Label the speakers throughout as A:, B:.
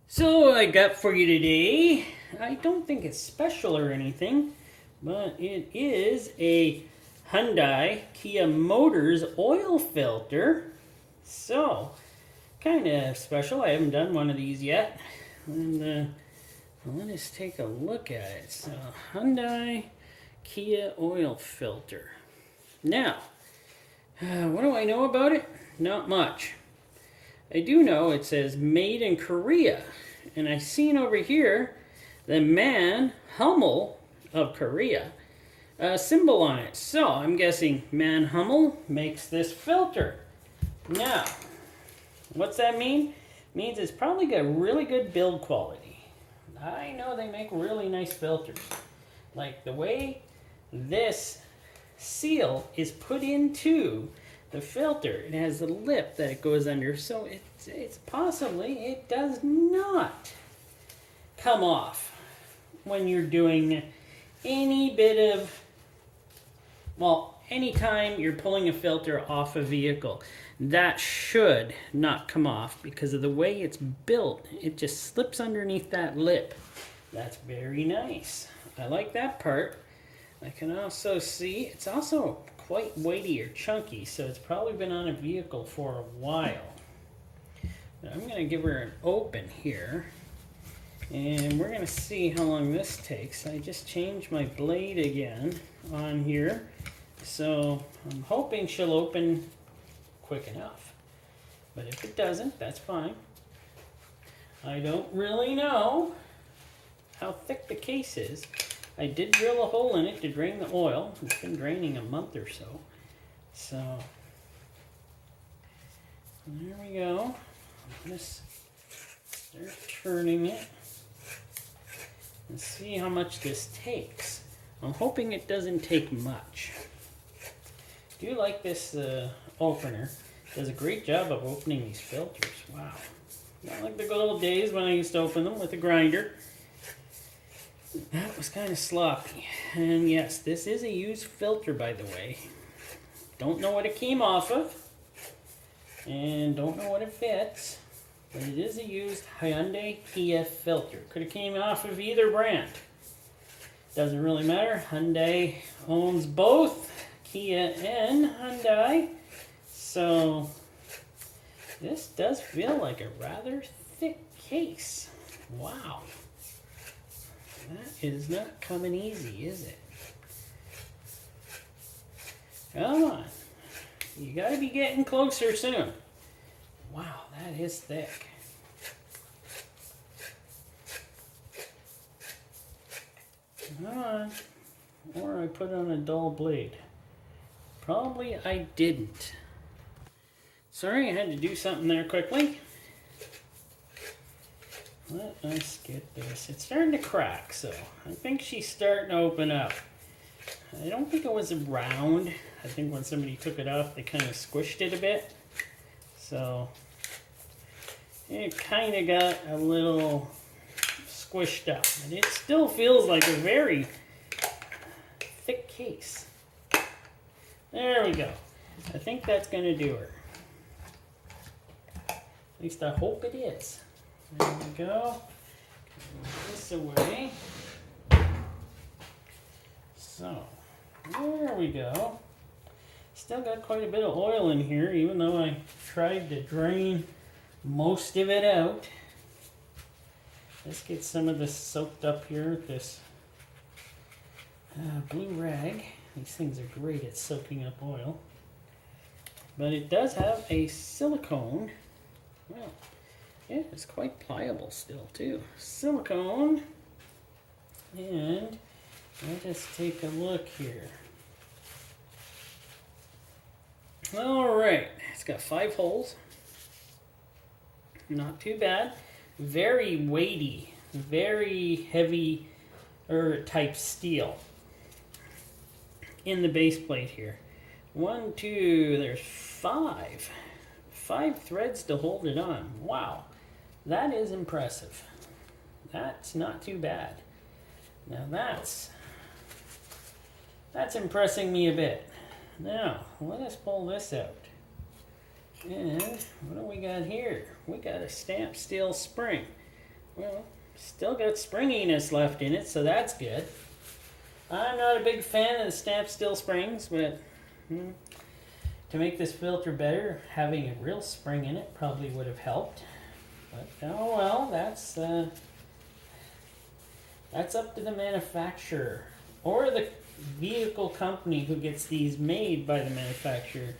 A: So I got for you today, I don't think it's special or anything, but it is a Hyundai Kia Motors oil filter. So, kind of special. I haven't done one of these yet. And let us take a look at it. So, Hyundai Kia oil filter. Now, what do I know about it? Not much. I do know it says made in Korea, and I seen over here the Mann+Hummel of Korea symbol on it. So I'm guessing Mann+Hummel makes this filter. Now, what's that mean? It means it's probably got really good build quality. I know they make really nice filters. Like the way this seal is put into the filter, it has a lip that it goes under, so it's possibly it does not come off when you're doing any bit of, well, anytime you're pulling a filter off a vehicle, that should not come off because of the way it's built. It just slips underneath that lip. That's very nice. I like that part. I can also see it's also quite weighty or chunky, so it's probably been on a vehicle for a while. But I'm going to give her an open here, and we're going to see how long this takes. I just changed my blade again on here, so I'm hoping she'll open quick enough. But if it doesn't, that's fine. I don't really know how thick the case is. I did drill a hole in it to drain the oil. It's been draining a month or so. So, there we go. Let's start turning it and see how much this takes. I'm hoping it doesn't take much. I do like this opener. It does a great job of opening these filters. Wow. Not like the good old days when I used to open them with a grinder. That was kind of sloppy. And yes, this is a used filter, by the way. Don't know what it came off of. And don't know what it fits. But it is a used Hyundai Kia filter. Could have came off of either brand. Doesn't really matter. Hyundai owns both Kia and Hyundai. So this does feel like a rather thick case. Wow. That is not coming easy, is it? Come on. You gotta be getting closer soon. Wow, that is thick. Come on. Or I put on a dull blade. Probably I didn't. Sorry, I had to do something there quickly. Let us get this. It's starting to crack, so I think she's starting to open up. I don't think it was round. I think when somebody took it off, they kind of squished it a bit. So it kind of got a little squished up. And it still feels like a very thick case. There we go. I think that's going to do her. At least I hope it is. There we go. Move this away. So, there we go. Still got quite a bit of oil in here, even though I tried to drain most of it out. Let's get some of this soaked up here with this blue rag. These things are great at soaking up oil. But it does have a silicone. Well, yeah, it's quite pliable still, too. Silicone. And let us take a look here. Alright, it's got 5 holes. Not too bad. Very weighty, very heavy type steel in the base plate here. 1, 2, there's 5. 5 threads to hold it on. Wow. That is impressive. That's not too bad. Now that's impressing me a bit. Now, let us pull this out. And what do we got here? We got a stamped steel spring. Well, still got springiness left in it, so that's good. I'm not a big fan of the stamp steel springs, but to make this filter better, having a real spring in it probably would have helped. But oh well, that's up to the manufacturer or the vehicle company who gets these made by the manufacturer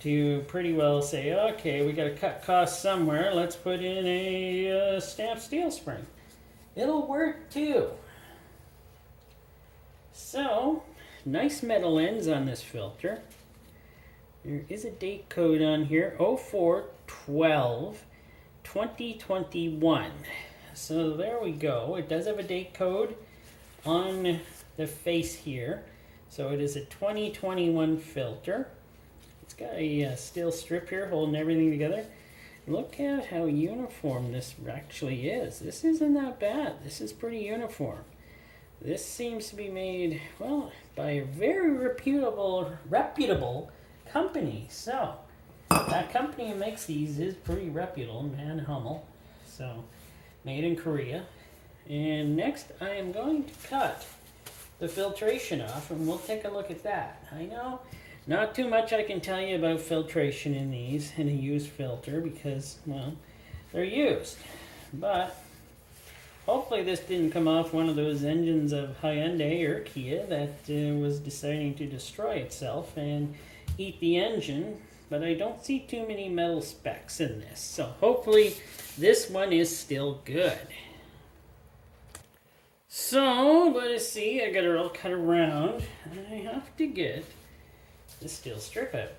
A: to pretty well say, okay, we got to cut costs somewhere. Let's put in a stamped steel spring. It'll work too. So, nice metal ends on this filter. There is a date code on here, 04/12/2021. So there we go. It does have a date code on the face here. So it is a 2021 filter. It's got a steel strip here holding everything together. Look at how uniform this actually is. This isn't that bad. This is pretty uniform. This seems to be made, well, by a very reputable company. So, that company who makes these is pretty reputable, Mann+Hummel. So, made in Korea. And next, I am going to cut the filtration off, and we'll take a look at that. I know, not too much I can tell you about filtration in these, in a used filter, because, well, they're used. But hopefully this didn't come off one of those engines of Hyundai or Kia that was deciding to destroy itself and eat the engine. But I don't see too many metal specks in this. So hopefully this one is still good. So, let us see. I got it all cut around. And I have to get the steel strip out.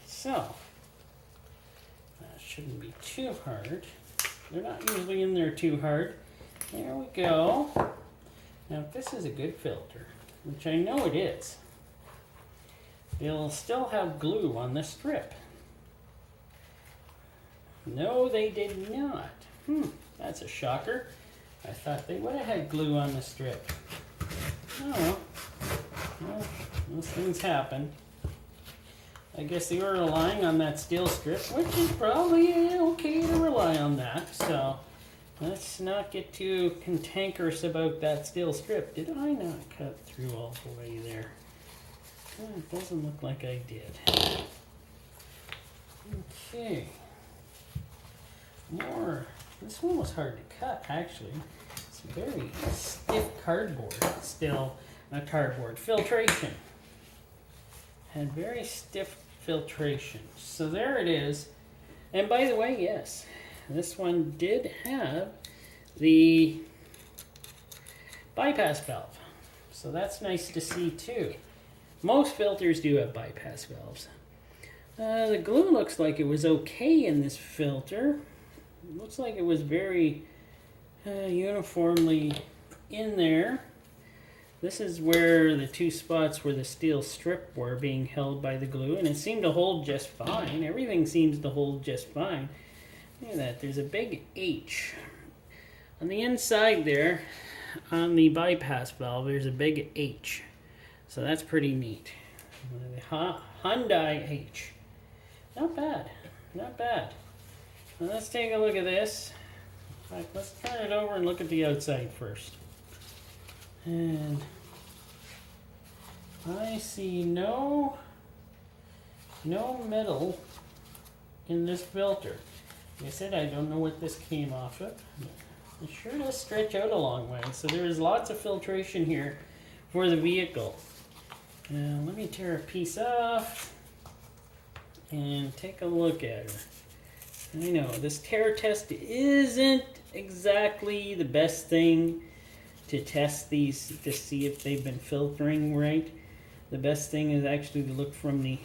A: So, that shouldn't be too hard. They're not usually in there too hard. There we go. Now, if this is a good filter, which I know it is, they'll still have glue on the strip. No, they did not. That's a shocker. I thought they would have had glue on the strip. Oh, well, those things happen. I guess they were relying on that steel strip, which is probably okay to rely on that. So let's not get too cantankerous about that steel strip. Did I not cut through all the way there? It doesn't look like I did. Okay. More. This one was hard to cut, actually. It's very stiff cardboard. Still, not cardboard. Filtration. Had very stiff filtration. So there it is. And by the way, yes, this one did have the bypass valve. So that's nice to see too. Most filters do have bypass valves. The glue looks like it was okay in this filter. It looks like it was very uniformly in there. This is where the two spots where the steel strip were being held by the glue, and it seemed to hold just fine. Everything seems to hold just fine. Look at that, there's a big H. On the inside there, on the bypass valve, there's a big H. So that's pretty neat. Hyundai H. Not bad, not bad. Now let's take a look at this. In fact, let's turn it over and look at the outside first. And I see no metal in this filter. Like I said, I don't know what this came off of. It sure does stretch out a long way. So there is lots of filtration here for the vehicle. Now let me tear a piece off and take a look at her. I know this tear test isn't exactly the best thing to test these to see if they've been filtering right. The best thing is actually to look from the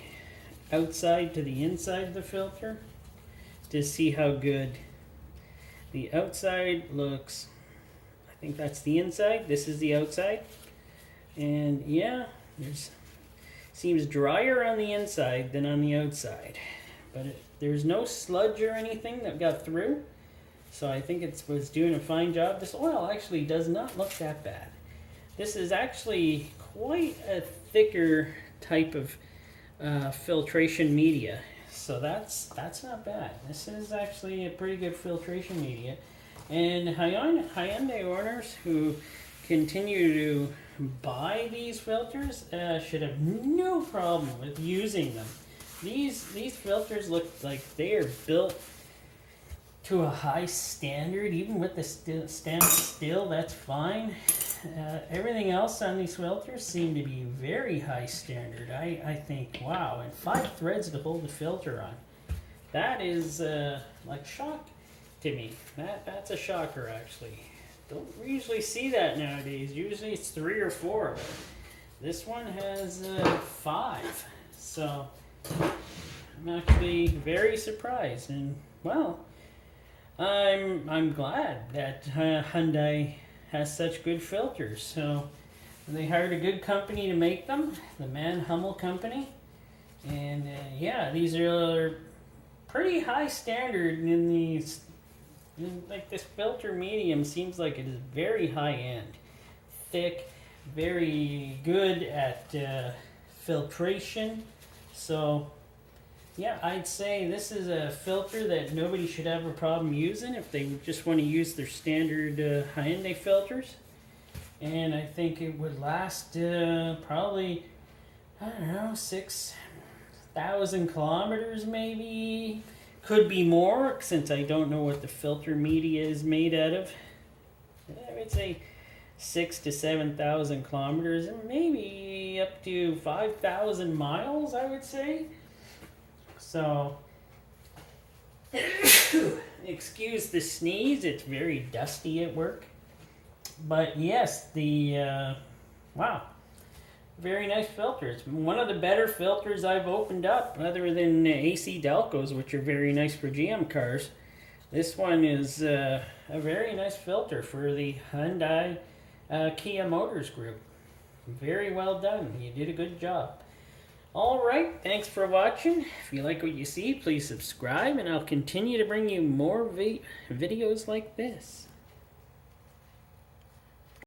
A: outside to the inside of the filter to see how good the outside looks. I think that's the inside. This is the outside. And yeah, seems drier on the inside than on the outside. But there's no sludge or anything that got through. So I think it was doing a fine job. This oil actually does not look that bad. This is actually quite a thicker type of filtration media. So that's not bad. This is actually a pretty good filtration media. And Hyundai owners who continue to buy these filters should have no problem with using them. These filters look like they are built to a high standard. Even with the stainless steel, that's fine. Everything else on these filters seem to be very high standard. I think, wow, and 5 threads to hold the filter on. That is like shock to me. That's a shocker, actually. Don't usually see that nowadays. Usually it's 3 or 4. But this one has 5. So I'm actually very surprised, and well, I'm glad that Hyundai has such good filters. So they hired a good company to make them, the Mann+Hummel company, and yeah, these are pretty high standard in these. Like this filter medium seems like it is very high end, thick, very good at filtration. So yeah, I'd say this is a filter that nobody should have a problem using if they just want to use their standard Hyundai filters. And I think it would last probably, I don't know, 6,000 kilometers maybe. Could be more, since I don't know what the filter media is made out of. I would say 6,000 to 7,000 kilometers, and maybe up to 5,000 miles, I would say. So, excuse the sneeze, it's very dusty at work. But yes, wow. Very nice filters. One of the better filters I've opened up, other than AC Delcos, which are very nice for GM cars. This one is a very nice filter for the Hyundai Kia Motors group. Very well done. You did a good job. Alright, thanks for watching. If you like what you see, please subscribe, and I'll continue to bring you more videos like this.